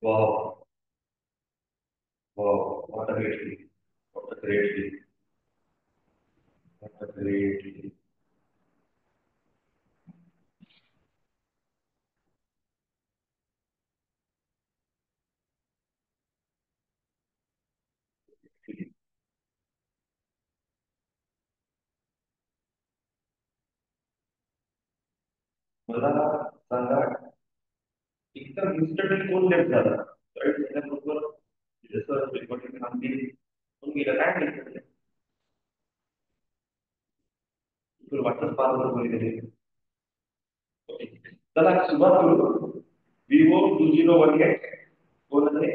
Wow, wow, what a great league. What a great league. What a great league. मला सांगा एकदम instantly कोण left झाला right त्याच्याबरोबर जसं रेकॉर्डिंग आमची कोण गेलं काय नाही तुला वाटतं पाच बरोबर गेले चला सुरुवात करू विवो 2018 कोण आहे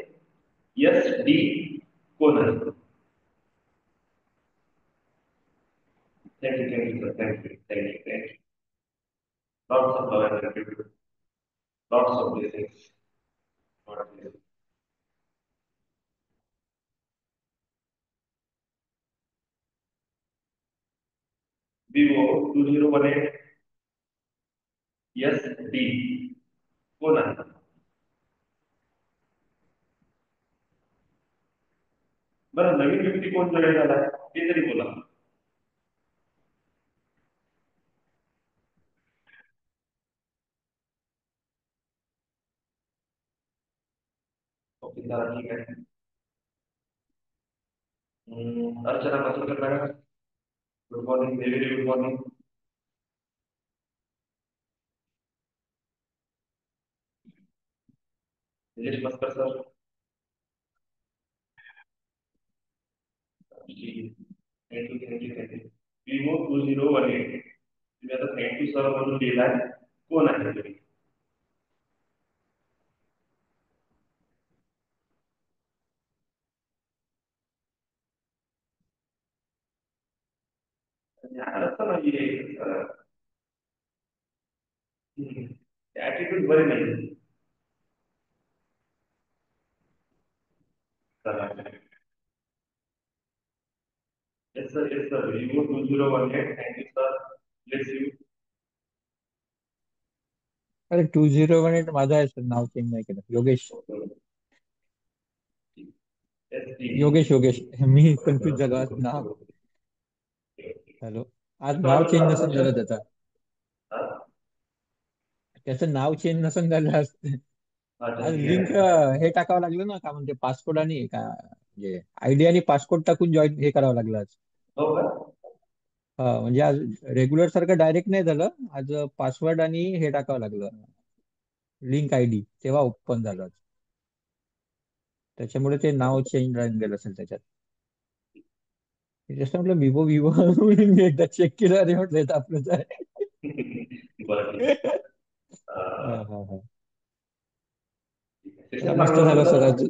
एस डी कोण आहे thank you sir thank you lots of love and gratitude lots of blessings Vivo 2018 S D कोण आहे बरं नवीन व्यक्ती कोण जॉईन झाला ते तरी बोला ओके चला ठीक आहे Archana Matondkar madam good morning very good morning Nilesh Maskar sir thank you Vivo 2018 तुम्ही आता थँक्यू सर म्हणून लिहिलाय कोण आहे तुम्ही असं म्हणजे ऍटिट्यूड बरे नाही चला yes sir Vivo 2018 thank you sir bless you अरे 2018 माझं आहे सर, नाव चेंज नाही केलं. योगेश. एस टी योगेश मी कन्फ्युज झालो आज नाव. हॅलो. आज नाव चेंज नसेल झालं त्याचा. त्याचं नाव चेंज नसेल झालं आज. अच्छा आज ठीक लिंक आहे हे टाकावं लागलं ना, का म्हणते पासपोर्ट आणि का म्हणजे आयडी आणि पासपोर्ट टाकून जॉईन हे करावं लागलं आज. हो का हा म्हणजे आज रेग्युलर सारखं डायरेक्ट नाही झालं. आज पासवर्ड आणि हे टाकावं लागलं, लिंक आयडी, तेव्हा ओपन झालं आज. त्याच्यामुळे ते नाव चेंज राहून गेलं असेल त्याच्यात. जसं म्हटलं विवो म्हणून मी एकदा चेक केलं, अरे म्हटलं हे तर आपलंच आहे. बरं ठीक हा आहे हा हा. चला सेशन मस्त चांगलं झालं होतं सर सर आज.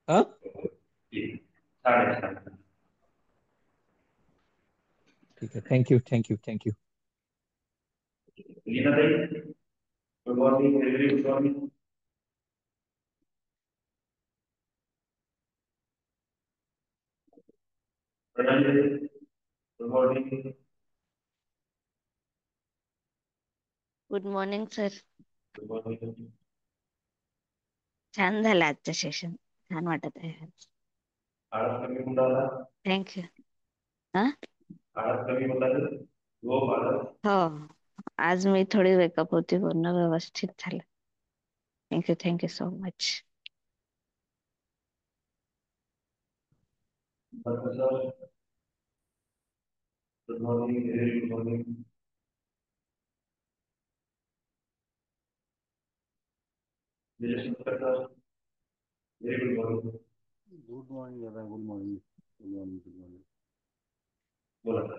हा ठीक छान आहे छान आहे. ठीक आहे. थँक्यू. लीनाताई good morning very good morning Pranali good morning good morning sir. Good morning छान झालं आजचं सेशन. छान वाटत आहे आज. आळस कमी होऊन राहिला थँक्यू. हा आळस कमी होत आहे झोप आळस हो, आज मी थोडी वेकअप होती, पूर्ण व्यवस्थित झालं. Thank you so much. Sir good morning very good morning Nilesh Maskar sir very good morning good morning दादा. Good morning. बोला सर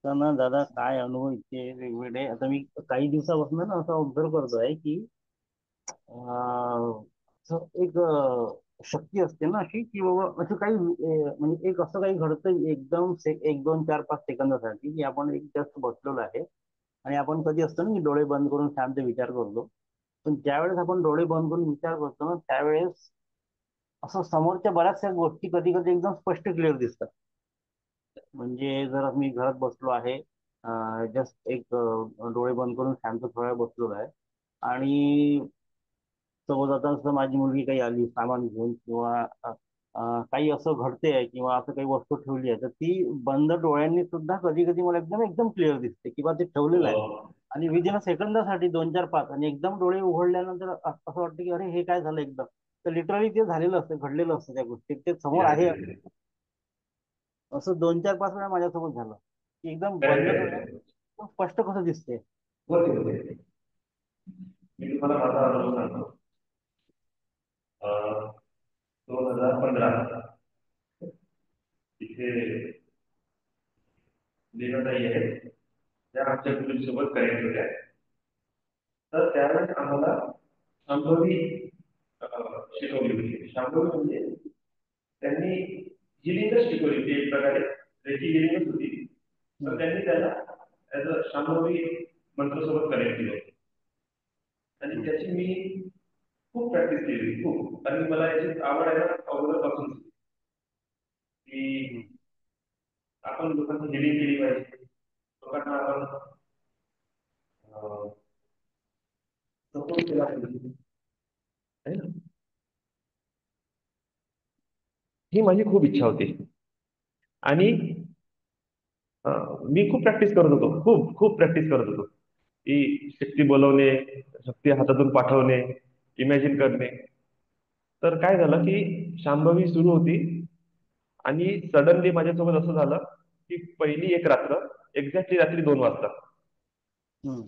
तर ना दादा, काय अनुभव इतके वेगवेगळे. आता मी काही दिवसापासून ना असं ऑब्झर्व करतोय की असं एक शक्ती असते ना अशी, की बाबा असं काही म्हणजे एक असं काही घडतं एकदम एक दोन चार पाच सेकंदासाठी, की आपण एक जस्ट बसलेलो आहे आणि आपण कधी असतो ना की डोळे बंद करून शांत विचार करतो. पण ज्यावेळेस आपण डोळे बंद करून विचार करतो ना, त्यावेळेस असं समोरच्या बऱ्याचशा गोष्टी कधी कधी एकदम स्पष्ट क्लिअर दिसतात. म्हणजे जर मी घरात बसलो आहे, जस्ट एक डोळे बंद करून शांत थोड्या वेळ बसलेलो आहे, आणि सपोज आता असं माझी मुलगी काही आली सामान घेऊन किंवा काही असं घडते किंवा असं काही वस्तू ठेवली आहे तर ती बंद डोळ्यांनी सुद्धा कधी कधी मला एकदम एकदम क्लिअर दिसते किंवा ते ठेवलेलं आहे. आणि विदिन सेकंदासाठी 2 4 5 आणि एकदम डोळे उघडल्यानंतर असं वाटतं की अरे हे काय झालं एकदम. तर लिटरली ते झालेलं असतं घडलेलं असतं त्या गोष्टी ते समोर आहे. असं 2 4 5 वेळा माझ्यासोबत झालं की एकदम बंद डोळ्यात स्पष्ट कसं दिसते. होते. मी तुम्हाला माझा अनुभव सांगतो. 2015 इथे लीनाताई आहेत त्या आमच्या मुलींसोबत कनेक्ट होत्या. तर त्यावेळेस आम्हाला शांभवी शिकवली होती. शांभवी म्हणजे त्यांनी हिलिंगच शिकवली ती एक प्रकारे त्याची हिलिंगच होती. तर त्यांनी त्याला ऍज अ शांभवी मंत्रासोबत कनेक्ट केलं होतं. आणि त्याची मी खूप प्रॅक्टिस केली खूप. आणि मला याची आवड आहे ना अगोदरपासून की आपण लोकांची हिलिंग केली पाहिजे. लोकांना आपण सपोर्ट केला पाहिजे है ना. ही माझी खूप इच्छा होती. आणि मी खूप प्रॅक्टिस करत होतो. खूप खूप प्रॅक्टिस करत होतो की शक्ती बोलवणे, शक्ती हातातून पाठवणे, इमॅजिन करणे. तर काय झालं की शांभवी सुरू होती आणि सडनली माझ्यासोबत असं झालं की पहिली एक रात्र एक्झॅक्टली रात्री 2 वाजता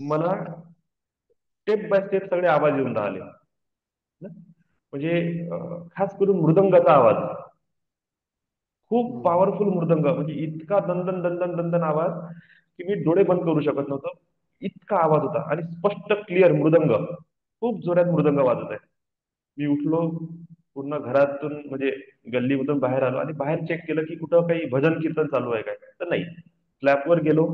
मला स्टेप बाय स्टेप सगळे आवाज येऊन राहिले. म्हणजे खास करून मृदंगाचा आवाज, खूप पॉवरफुल मृदंग, म्हणजे इतका दणदण दणदण दणदण आवाज की मी डोळे बंद करू शकत नव्हतो. इतका आवाज होता आणि स्पष्ट क्लिअर मृदंग, खूप जोरात मृदंग वाजत आहे. मी उठलो, पूर्ण घरातून म्हणजे गल्लीमधून बाहेर आलो आणि बाहेर चेक केलं की कुठं काही भजन कीर्तन चालू आहे काय, तर नाही. स्लॅबवर गेलो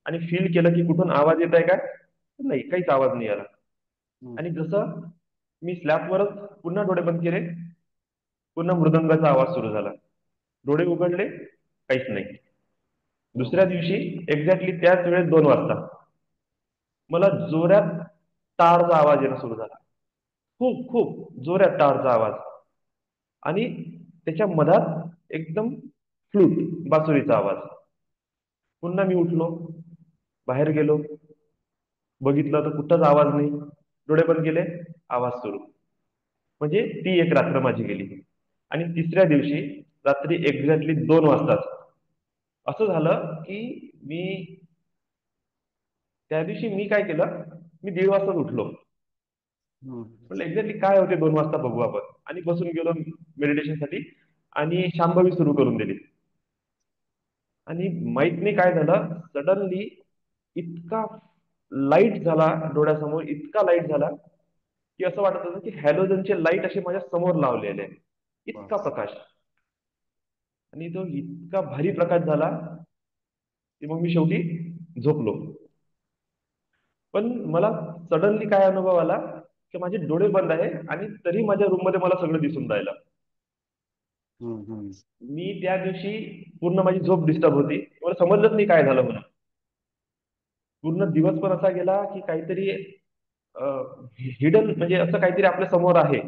आणि फील केलं की कुठून आवाज येत आहे काय, तर नाही, काहीच आवाज नाही आला. आणि जसं मी स्लॅबवरच पुन्हा डोळे बंद केले, पुन्हा मृदंगाचा आवाज सुरू झाला. डोळे उघडले, काहीच नाही. दुसऱ्या दिवशी एक्झॅक्टली त्याच वेळेस 2 वाजता मला जोरात टाळचा आवाज येणं सुरू झाला. खूप खूप जोरात टाळचा आवाज. आणि त्याच्या मधात एकदम फ्लूट, बासुरीचा आवाज. पुन्हा मी उठलो, बाहेर गेलो, बघितलं तर कुठंच आवाज नाही. डोळे बंद केले, आवाज सुरू. म्हणजे ती एक रात्र माझी गेली. आणि तिसऱ्या दिवशी रात्री एक्झॅक्टली 2 वाजताच असं झालं की मी त्या दिवशी मी काय केलं, मी 1:30 वाजताच उठलो. म्हटलं एक्झॅक्टली काय होते 2 वाजता बघू आपण. आणि बसून गेलो मेडिटेशनसाठी आणि शांभवी सुरू करून दिली. आणि माहित नाही काय झालं, सडनली इतका लाईट झाला डोळ्यासमोर, इतका लाईट झाला की असं वाटत होतं की हॅलोजनचे लाईट असे माझ्या समोर लावलेले आहे, इतका प्रकाश. आणि तो इतका भारी प्रकाश झाला की मग मी शेवटी झोपलो. पण मला सडनली काय अनुभव आला की माझे डोळे बंद आहे आणि तरी माझ्या रूम मध्ये मला सगळं दिसून राहिलं. मी त्या दिवशी पूर्ण माझी झोप डिस्टर्ब होती, मला समजलंच नाही काय झालं म्हणून. पूर्ण दिवस पण असा गेला की काहीतरी हिडन, म्हणजे असं काहीतरी आपल्या समोर आहे,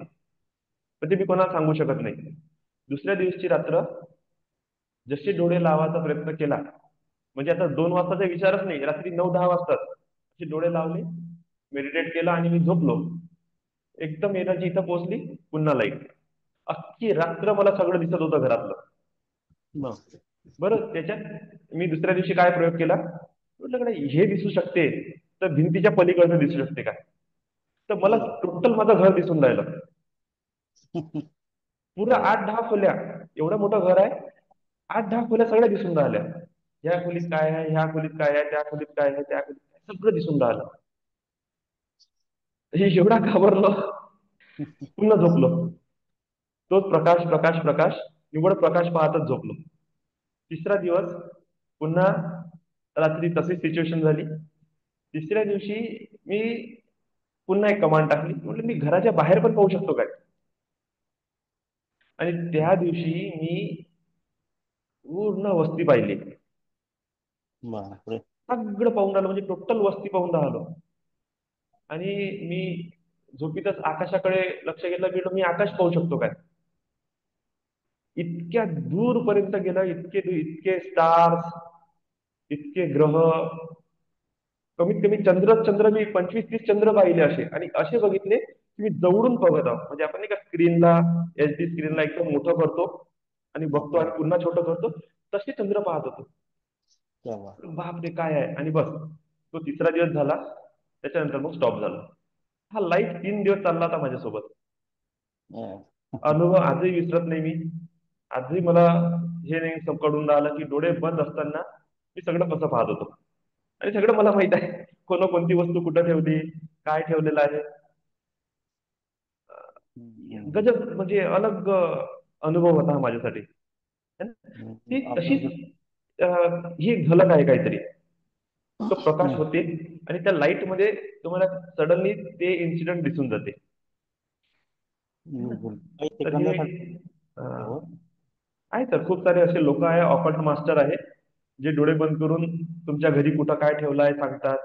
पण ते मी कोणाला सांगू शकत नाही. दुसऱ्या दिवसची रात्र जसे डोळे लावायचा प्रयत्न केला, म्हणजे आता 2 वाजताचा विचारच नाही, रात्री 9 10 वाजतात असे डोळे लावले, मेडिटेट केलं आणि मी झोपलो. एकदम एनर्जी इथं पोहोचली, पुन्हा लाईट. अख्खी रात्र मला सगळं दिसत होतं घरातलं. बरं, त्याच्यात मी दुसऱ्या दिवशी काय प्रयोग केला, म्हटलं कडे हे दिसू शकते तर भिंतीच्या पलीकडनं दिसू शकते काय. तर मला टोटल माझं घर दिसून राहिलं. पुरा 8 10 खोल्या, एवढं मोठं घर आहे, 8 10 खोल्या सगळ्या दिसून राहिल्या. ह्या खोलीत काय आहे, ह्या खोलीत काय आहे, त्या खोलीत काय आहे, त्या खोलीत काय आहे, सगळं दिसून राहिलं. हे एवढा घाबरलो, पुन्हा झोपलो. तोच प्रकाश प्रकाश प्रकाश, निव्वळ प्रकाश पाहतच झोपलो. तिसरा दिवस पुन्हा रात्री तशीच सिच्युएशन झाली. तिसऱ्या दिवशी मी पुन्हा एक कमांड टाकली, म्हटलं मी घराच्या बाहेर पण पाहू शकतो काय. आणि त्या दिवशी मी पूर्ण वस्ती पाहिली, सगळं पाहून राहिलो, म्हणजे टोटल वस्ती पाहून राहिलो. आणि मी झोपीतच आकाशाकडे लक्ष केलं, की मी आकाश पाहू शकतो काय. इतक्या दूरपर्यंत गेलं, इतके स्टार्स, इतके ग्रह, कमीत कमी चंद्र मी 25-30 चंद्र पाहिले असे, आणि असे बघितले की मी जवळून बघत आहोत. म्हणजे आपण नाही का स्क्रीनला, एचडी स्क्रीनला एकदम मोठं करतो आणि बघतो आणि पुन्हा छोटं करतो, तसे चंद्र पाहत होतो. तेव्हा. बापरे काय आहे. आणि बस तो तिसरा दिवस झाला, त्याच्यानंतर मग स्टॉप झाला. हा लाईफ 3 दिवस चालला होता माझ्यासोबत. Yeah. अनुभव आजही विसरत नाही मी. आजही मला हे नाही कळून राहिलं की डोळे बंद असताना मी सगळं कसं पाहत होतो. आणि सगळं मला माहित आहे, कोणती वस्तू कुठं ठेवली, काय ठेवलेलं आहे. गजब, म्हणजे अलग अनुभव होता हा माझ्यासाठी है ना? ती तशीच ही एक झलक आहे काहीतरी. तो प्रकाश होते आणि त्या लाईट मध्ये तुम्हाला सडनली ते इन्सिडेंट दिसून जाते. काही तर हे सेकंदासाठी. हो. आहे. तर खूप सारे असे लोक आहे, ऑकल्ट मास्टर आहे, जे डोळे बंद करून तुमच्या घरी कुठं काय ठेवलं आहे सांगतात,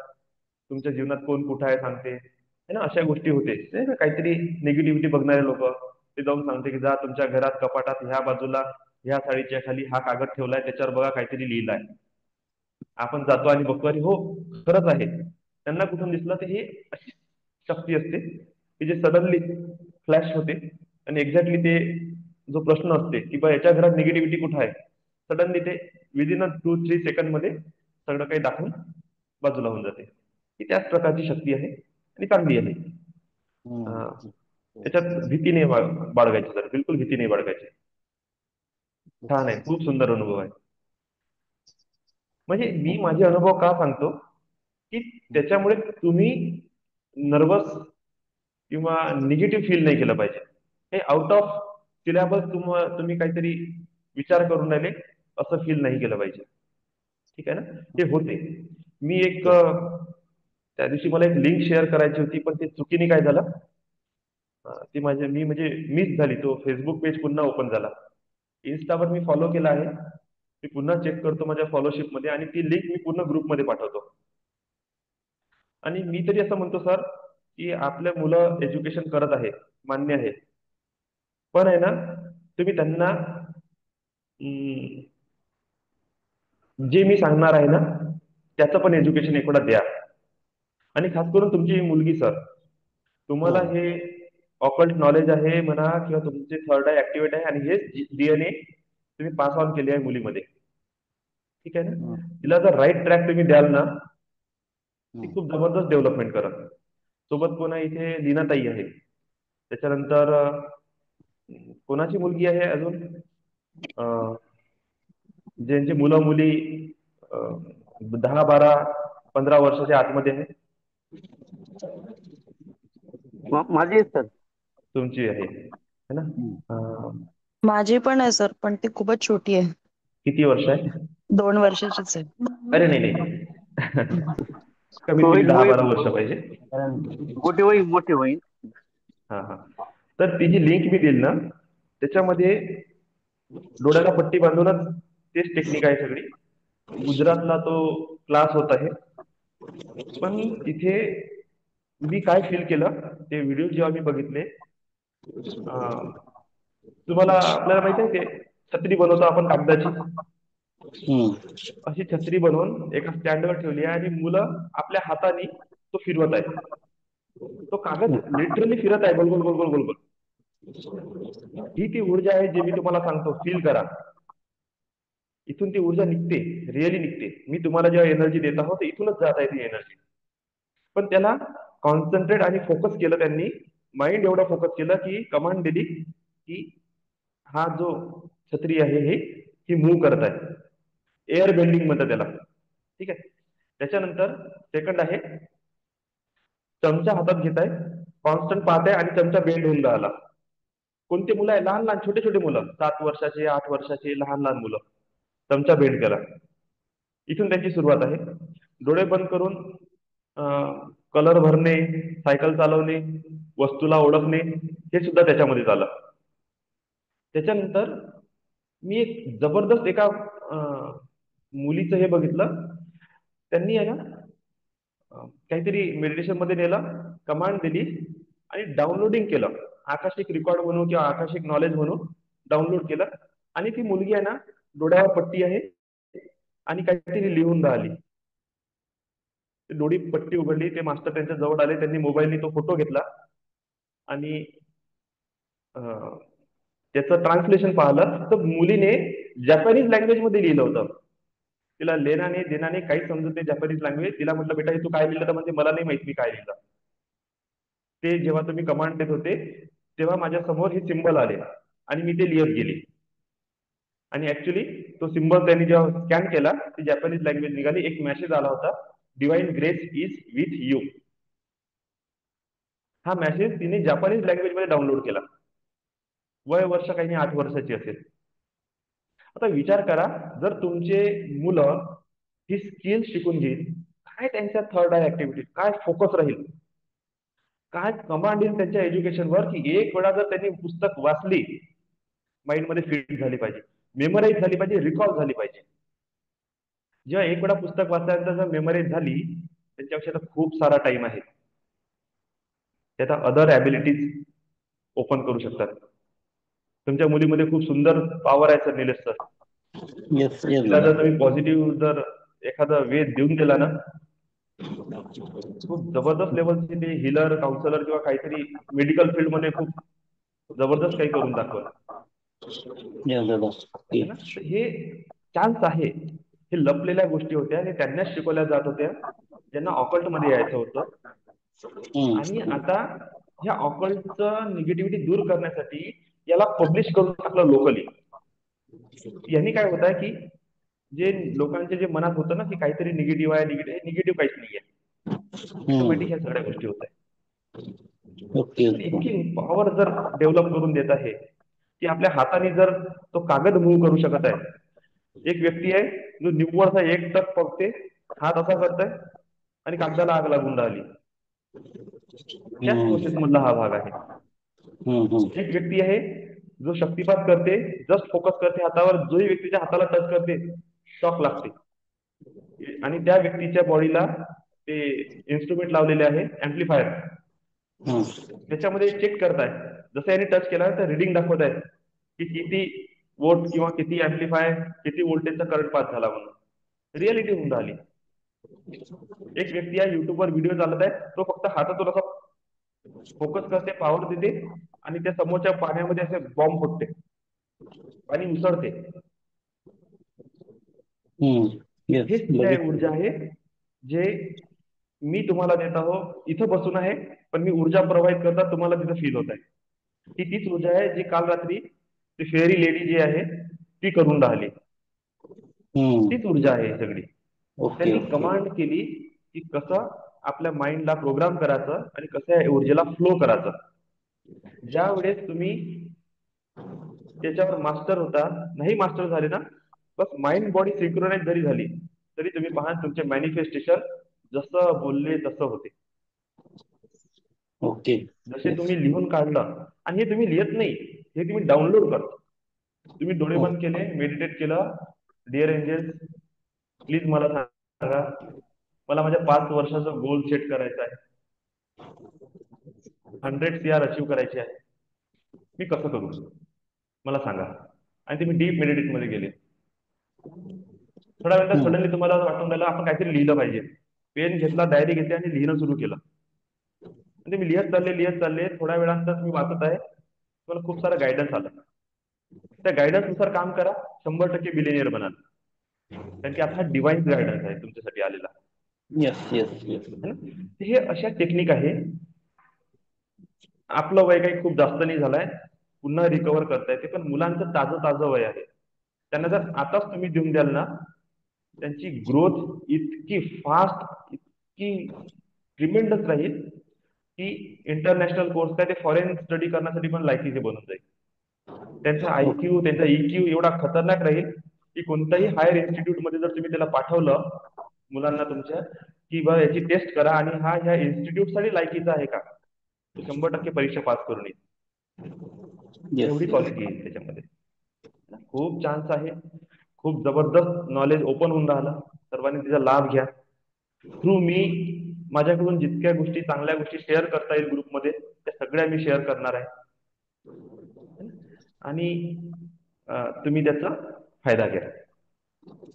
तुमच्या जीवनात कोण कुठं आहे सांगते है ना. अशा गोष्टी होते नाही का. काहीतरी निगेटिव्हिटी बघणारे लोक ते जाऊन सांगते की जा तुमच्या घरात कपाटात ह्या बाजूला ह्या साडीच्या खाली हा कागद ठेवलाय, त्याच्यावर बघा काहीतरी लिहिलंय. आपण जातो आणि बघतो आणि हो, खरंच आहे. त्यांना कुठून दिसलं, तर हे अशी शक्ती असते की जे सडनली फ्लॅश होते आणि एक्झॅक्टली ते जो प्रश्न असते की बा याच्या घरात निगेटिव्हिटी कुठं आहे, सडनली ते विदिन 2-3 सेकंड मध्ये सगळं काही दाखवून बाजूला होऊन जाते. ही त्याच प्रकारची शक्ती आहे आणि चांगली आहे. अं, त्याच्यात भीती नाही बाळगायची सर, बिलकुल भीती नाही बाळगायची. छान आहे, खूप सुंदर अनुभव आहे. म्हणजे मी माझे अनुभव का सांगतो की त्याच्यामुळे तुम्ही नर्वस किंवा निगेटिव्ह फील नाही केलं पाहिजे. हे आउट ऑफ सिलेबस तुम्ही काहीतरी विचार करून राहिले असं फील नाही केलं पाहिजे. ठीक आहे ना. ते होते. मी एक त्या दिवशी मला एक लिंक शेअर करायची होती, पण ते चुकीने काय झालं, ती मी म्हणजे मिस झाली. तो फेसबुक पेज पुन्हा ओपन झाला. इन्स्टावर मी फॉलो केला आहे, मी पुन्हा चेक करतो माझ्या फॉलोशिप मध्ये आणि ती लिंक मी पूर्ण ग्रुपमध्ये पाठवतो. आणि मी तरी असं म्हणतो सर की आपले मुलं एज्युकेशन करत आहे, मान्य आहे, पण आहे ना, तुम्ही त्यांना जे मी सांगणार आहे ना त्याचं पण एज्युकेशन एक वेळा द्या. आणि खास करून तुमची मुलगी सर, तुम्हाला हे ऑकल्ट नॉलेज आहे म्हणा किंवा तुमचे थर्ड आय ऍक्टिव्हेट आहे आणि हेच डीएनए तुम्ही पास ऑन केले आहे मुलीमध्ये. ठीक आहे ना. तिला जर राईट ट्रॅक तुम्ही द्याल ना, ती खूप जबरदस्त डेव्हलपमेंट करत. सोबत कोणा इथे लीनाताई आहे, त्याच्यानंतर कोणाची मुलगी आहे अजून, ज्यांची मुलं मुली 10-12-15 वर्षाच्या आतमध्ये आहे. माझे सर. तुमची आहे है ना. माझी पण आहे सर, पण ती खूपच छोटी आहे. किती वर्ष आहे. 2 वर्षाचीच आहे. अरे नाही नाही, कमीत कमी 10-12 वर्ष पाहिजे. मोठे होईल. हा हा. तर ती जी लिंक मी दिली ना, त्याच्यामध्ये डोळ्याला पट्टी बांधूनच तेच टेक्निक आहे सगळी. गुजरातला तो क्लास होत आहे. पण तिथे मी काय फील केलं, ते व्हिडिओ जेव्हा मी बघितले, तुम्हाला आपल्याला माहिती आहे ते छत्री बनवतो आपण कागदाची, अशी छत्री बनवून एका स्टँडवर ठेवली आहे आणि मुलं आपल्या हाताने तो फिरवत आहेत. तो कागद लिटरली फिरत आहे, गोल गोल गोल गोल गोल गोल. ही ती ऊर्जा आहे जी मी तुम्हाला सांगतो, फील करा. इथून ती ऊर्जा निघते, रिअली निघते. मी तुम्हाला जेव्हा एनर्जी देत आहोत इथूनच जात आहे ती एनर्जी. पण त्याला कॉन्सन्ट्रेट आणि फोकस केलं त्यांनी, माइंड एवढं फोकस केलं की कमांड दिली की हा जो छत्री आहे ही मूव्ह करत आहे. एअर बेंडिंग म्हणतात त्याला. ठीक आहे. त्याच्यानंतर सेकंड आहे, चमचा हातात घेत आहे, कॉन्स्टंट पाहत आहे आणि चमचा बेंड होऊन राहिला. कोणते मुलं आहे, लहान लहान छोटे छोटे मुलं, 7 वर्षाचे 8 वर्षाचे लहान लहान मुलं, चमचा बेंड केला. इथून त्यांची सुरुवात आहे. डोळे बंद करून कलर भरणे, सायकल चालवणे, वस्तूला ओळखणे, हे सुद्धा त्याच्यामध्ये झालं. त्याच्यानंतर मी एक जबरदस्त एका मुलीचं हे बघितलं. त्यांनी आहे ना काहीतरी मेडिटेशन मध्ये नेलं कमांड दिली आणि डाउनलोडिंग केलं, आकाशिक रेकॉर्ड म्हणून किंवा आकाशिक नॉलेज म्हणून डाउनलोड केलं. आणि ती मुलगी आहे ना, डोळ्यावर पट्टी आहे आणि काहीतरी लिहून राहिली. डोळी पट्टी उघडली, ते मास्टर त्यांच्या जवळ आले, त्यांनी मोबाईलने तो फोटो घेतला आणि त्याचं ट्रान्सलेशन पाहिलं तर मुलीने जपानीज लँग्वेज मध्ये लिहिलं होतं. तिला लेनाने देनाने काहीच समजत नाही जपानीज लँग्वेज. तिला म्हटलं बेटा हे तू काय लिहिलं, तर म्हणजे मला नाही माहित मी काय लिहिलं. ते जेव्हा तुम्ही कमांड देत होते तेव्हा माझ्या समोर हे सिम्बल आले आणि मी ते लिहत गेले. आणि ऍक्च्युली तो सिम्बल त्यांनी जेव्हा स्कॅन केला ती जपानीज लँग्वेज निघाली. एक मेसेज आला होता, divine grace is with you. हा मेसेज तिने जपानीज लँग्वेज मध्ये डाउनलोड केला. वय वर्ष काही नाही, 8 वर्षाची असेल. आता विचार करा, जर तुमचे मुलं ही स्किल शिकून घेईल, काय त्यांच्या थर्ड आय ऍक्टिव्हिटी, काय फोकस राहील, काय कमांड येईल त्यांच्या एज्युकेशनवर, की एक वेळा जर त्यांनी पुस्तक वाचली, माइंड मध्ये फिट झाली पाहिजे, मेमोराईज झाली पाहिजे, रिकॉल झाली पाहिजे. जेव्हा एक वेळा पुस्तक वाचल्यानंतर जर मेमोराईज झाली, त्यांच्यापेक्षा खूप सारा टाइम आहे, त्याचा अदर ॲबिलिटीज ओपन करू शकतात. तुमच्या मुलीमध्ये खूप सुंदर पॉवर आहे सर, निलेश सर. येस तिला जर तुम्ही पॉझिटिव्ह जर एखादा वे देऊन दिला ना, खूप जबरदस्त लेवलचे ते हिलर, काउन्सलर किंवा काहीतरी मेडिकल फील्ड मध्ये खूप जबरदस्त काही करून दाखवल. है ना? तर हे चान्स आहे. हे लपलेल्या गोष्टी होत्या आणि त्यांनाच शिकवल्या जात होत्या ज्यांना ऑकल्ट मध्ये यायचं होतं. आणि आता ह्या ऑकल्टचं निगेटिव्हिटी दूर करण्यासाठी याला पब्लिश करून टाकलं लोकली. यांनी काय होत आहे की जे लोकांच्या जे मनात होतं ना की काहीतरी निगेटिव्ह आहे, निगेटिव्ह काहीच नाहीये, ऑटोमॅटिक ह्या सगळ्या गोष्टी होत आहेत. इतकी पॉवर जर डेव्हलप करून देत आहे की आपल्या हाताने जर तो कागद मूव्ह करू शकत आहे. एक व्यक्ती आहे जो निव्वळचा एक टक बघते, हात असा करताय आणि कागदाला आग लागून राहिली. त्याच प्रोसेस मधला हा भाग आहे. एक व्यक्ती आहे जो शक्तिपात करते, जस्ट फोकस करते हातावर, जोही व्यक्तीच्या हाताला टच करते शॉक लागते. आणि त्या व्यक्तीच्या बॉडीला ते इन्स्ट्रुमेंट लावलेले आहे, ऍम्प्लिफायर, त्याच्यामध्ये चेक करताय. जसं याने टच केला तर रिडिंग दाखवत आहे की किती वोल्ट किंवा किती ऍम्प्लिफायर, किती व्होल्टेजचा करंट पास झाला म्हणून. रिअलिटी होऊन राहिली. एक व्यक्ती आहे युट्यूबवर व्हिडिओ चालत आहे, तो फक्त हातातून असा फोकस करते, पॉवर देते आणि त्या समोरच्या पाण्यामध्ये असे बॉम्ब फुटते, पाणी उसळते. हेच त्या ऊर्जा आहे जे मी तुम्हाला देत आहो. इथं बसून आहे पण मी ऊर्जा प्रवाहित करता तुम्हाला तिथं फील होत आहे. ही तीच ऊर्जा आहे जी काल रात्री ती फेअरी लेडी जी आहे ती करून राहिली. तीच ऊर्जा आहे सगळी. त्यांनी कमांड केली की कसं आपल्या माइंडला प्रोग्राम करायचं आणि कसं या ऊर्जेला फ्लो करायचं. ज्या वेळेस तुम्ही त्याच्यावर मास्टर होता, नाही मास्टर झाले ना, बस माइंड बॉडी सिंक्रोनाइज जरी झाली तरी तुम्ही पहा तुमचे मॅनिफेस्टेशन जसं बोलले तसं होते. जसे तुम्ही लिहून काढलं, आणि हे तुम्ही लिहत नाही, हे तुम्ही डाउनलोड करता. तुम्ही डोळे बंद केले, मेडिटेट केलं, डिअर एंजल्स प्लीज मला सांगा, मला माझ्या 5 वर्षाचा गोल सेट करायचा आहे, 100 CR अचीव्ह करायचे आहे, मी कसं करू मला सांगा. आणि तुम्ही डीप मेडिटेट मध्ये गेले. थोड्या वेळात सडनली तुम्हाला वाटून राहिलं आपण काहीतरी लिहिलं पाहिजे. पेन घेतला, डायरी घेतली आणि लिहिणं सुरू केलं. म्हणजे मी लिहत चालले. थोड्या वेळानंतर मी वाचत आहे, तुम्हाला खूप सारा गायडन्स आला. त्या गायडन्स नुसार काम करा, 100% बिलिनियर बनाल. कारण की आता हा डिवाइन गायडन्स आहे तुमच्यासाठी आलेला. हे अशा टेक्निक आहे. आपलं वय काही खूप जास्त नाही झालंय, पुन्हा रिकव्हर करता येते. पण मुलांचं ताजं वय आहे. त्यांना जर आताच तुम्ही देऊन द्याल ना, त्यांची ग्रोथ इतकी फास्ट, इतकी ट्रिमेंडस राहील की इंटरनॅशनल कोर्स काय ते फॉरेन स्टडी करण्यासाठी पण लायकीचे बनून जाईल. त्यांचा IQ, त्यांचा EQ एवढा खतरनाक राहील की कोणत्याही हायर इन्स्टिट्यूट मध्ये जर तुम्ही त्याला पाठवलं मुलांना तुमच्या, की बा याची टेस्ट करा आणि हा ह्या इन्स्टिट्यूट साठी लायकीचा आहे का, 100% परीक्षा पास करून येईल. एवढी क्वालिटी आहे त्याच्यामध्ये. खूप चान्स आहे, खूप जबरदस्त नॉलेज ओपन होऊन राहिलं. सर्वांनी त्याचा लाभ घ्या. थ्रू मी माझ्याकडून जितक्या गोष्टी, चांगल्या गोष्टी शेअर करता येईल ग्रुपमध्ये, त्या सगळ्या मी शेअर करणार आहे. आणि तुम्ही त्याचा फायदा घ्या.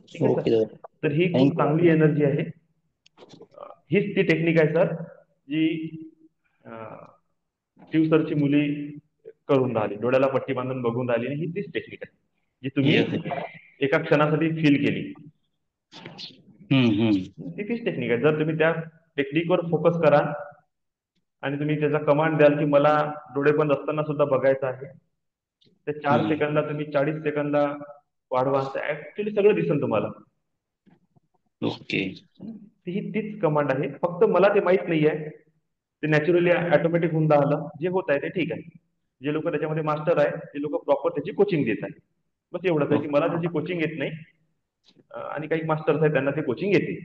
ठीक आहे ओके सर. दादा, तर ही खूप थँक्यू. चांगली एनर्जी आहे. हीच ती टेक्निक आहे सर, जी शिव सरची मुली करून राहिली, डोळ्याला पट्टी बांधून बघून राहिली. आणि ही तीच टेक्निक आहे जी तुम्ही एका क्षणासाठी फील केली. ती तीच टेक्निक आहे. जर तुम्ही त्या टेक्निकवर फोकस करा आणि तुम्ही त्याचा कमांड द्याल की मला डोळे बंद असताना सुद्धा बघायचं आहे, ते 4 सेकंदला तुम्ही 40 सेकंदला वाढवा, तर ऍक्च्युली सगळं दिसेल तुम्हाला. ओके. ही तीच कमांड आहे. फक्त मला ते माहित नाहीये, ते नॅचरली ऑटोमॅटिक होऊन राहिलं. जे होत आहे ते ठीक आहे. जे लोक त्याच्यामध्ये मास्टर आहे ते लोक प्रॉपर त्याची कोचिंग देत आहे. बस एवढंच आहे की मला त्याची कोचिंग येत नाही, आणि काही मास्टर्स आहेत त्यांना ते कोचिंग येते.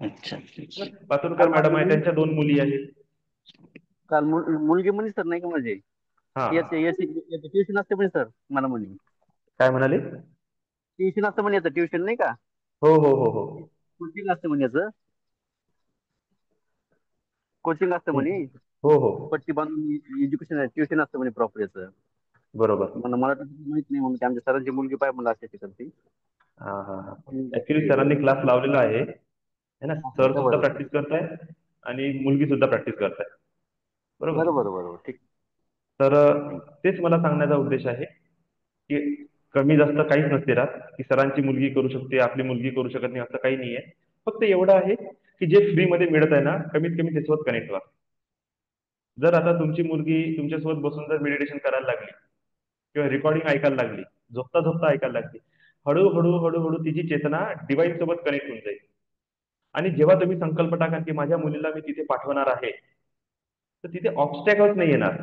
अच्छा. पातुरकर मॅडम आहे, त्यांच्या 2 मुली आहेत. काल मुलगी म्हणे सर नाही का म्हणजे हा, ट्युशन असते म्हणे सर, मला म्हणे काय म्हणाले? ट्युशन असतं म्हणे, याचं ट्युशन नाही का, हो हो हो हो. कोचिंग असतं म्हणे, याचं कोचिंग असतं म्हणे, हो हो, पट्टी बांधून एज्युकेशन ट्युशन असतं म्हणे प्रॉपर याचं. बरोबर. मला तर माहित नाही, म्हणून आमच्या सरांची मुलगी पाहिजे मला असे करते. हा हा हा. ऍक्च्युली सरांनी क्लास लावलेला आहे ना. सर सुद्धा बरोबर प्रॅक्टिस करताय आणि मुलगी सुद्धा प्रॅक्टिस करताय. बरोबर. बरोबर बरोबर, ठीक. तर तेच मला सांगण्याचा उद्देश आहे की कमी जास्त काहीच नसते राहत, की सरांची मुलगी करू शकते, आपली मुलगी करू शकत नाही, असं काही नाही आहे. फक्त एवढं आहे की जे फ्री मध्ये मिळत आहे ना, कमीत कमी त्याच्यासोबत कनेक्ट व्हा. जर आता तुमची मुलगी तुमच्यासोबत बसून जर मेडिटेशन करायला लागली किंवा रेकॉर्डिंग ऐकायला लागली, झोपता झोपता ऐकायला लागली, हळूहळू हळूहळू तिची चेतना डिवाइन सोबत कनेक्ट होऊन जाईल. आणि जेव्हा तुम्ही संकल्प टाका की माझ्या मुलीला मी तिथे पाठवणार आहे, तर तिथे ऑब्स्टॅकल्स नाही येणार.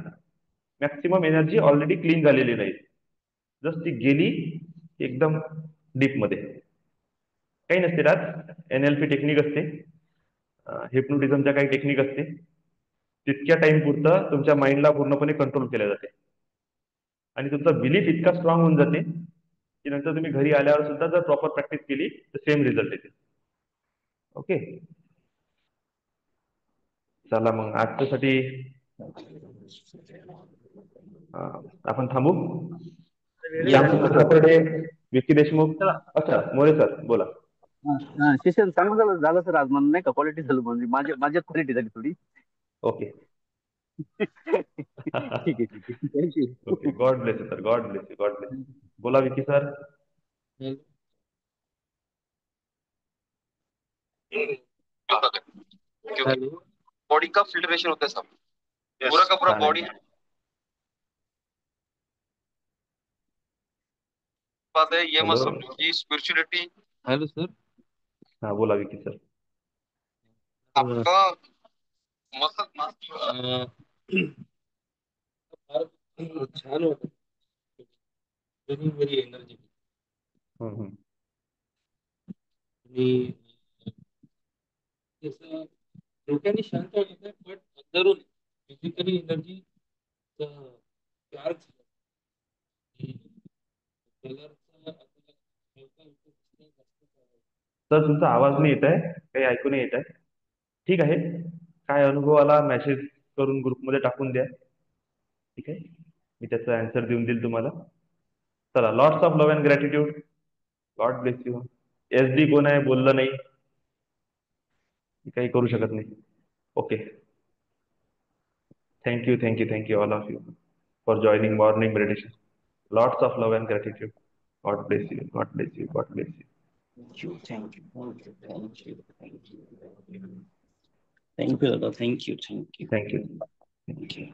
मॅक्सिमम एनर्जी ऑलरेडी क्लीन झालेली राहील. जस्ट ती गेली एकदम डीप मध्ये. काही नसते राहत. NLP टेक्निक असते, हिप्नोटिझमच्या काही टेक्निक असते. तितक्या टाइम पुरतं तुमच्या माइंडला पूर्णपणे कंट्रोल केल्या जाते आणि तुमचा बिलीफ इतका स्ट्रॉंग होऊन जाते की नंतर तुम्ही घरी आल्यावर सुद्धा जर प्रॉपर प्रॅक्टिस केली तर सेम रिझल्ट येते. ओके, चला मग आजच्यासाठी आपण थांबू. सॅटर्डे विकी देशमुख. अच्छा, मोरे सर बोला. सेशन चांगलं झालं सर आज, मला नाही का क्वालिटी झालं, म्हणजे माझ्याच क्वालिटी झाली थोडी. ओके. ठीक आहे, ठीक आहे, thank you. Okay, God bless sir, God bless you, God bless. बोला विकी सर. बॉडी का फिल्ट्रेशन होता है सब, पूरा का पूरा बॉडी बात है, ये मत समझो कि स्पिरिचुअलिटी। Hello sir. हाँ बोला विकी सर. आपका मतलब छान होतं, व्हेरी व्हेरी एनर्जी. आणि जसं डोक्याने शांत होतं, पण अंदरून फिजिकली एनर्जी चार्ज. सर तुमचा आवाज नाही येत आहे, काही ऐकू नाही येत आहे. ठीक आहे, काय अनुभव आला मेसेज करून ग्रुपमध्ये टाकून द्या. ठीक आहे, मी त्याचा आन्सर देऊन देईल तुम्हाला. चला, lots of love and gratitude. God bless you. SD कोण आहे बोललं नाही, मी काही करू शकत नाही. Okay, thank you thank you thank you all of you for joining morning meditation. Lots of love and gratitude. God bless you, God bless you, God bless you. Thank you, thank you, thank you, thank you, thank you, thank you, Dada. Thank you, thank you, thank you. thank you.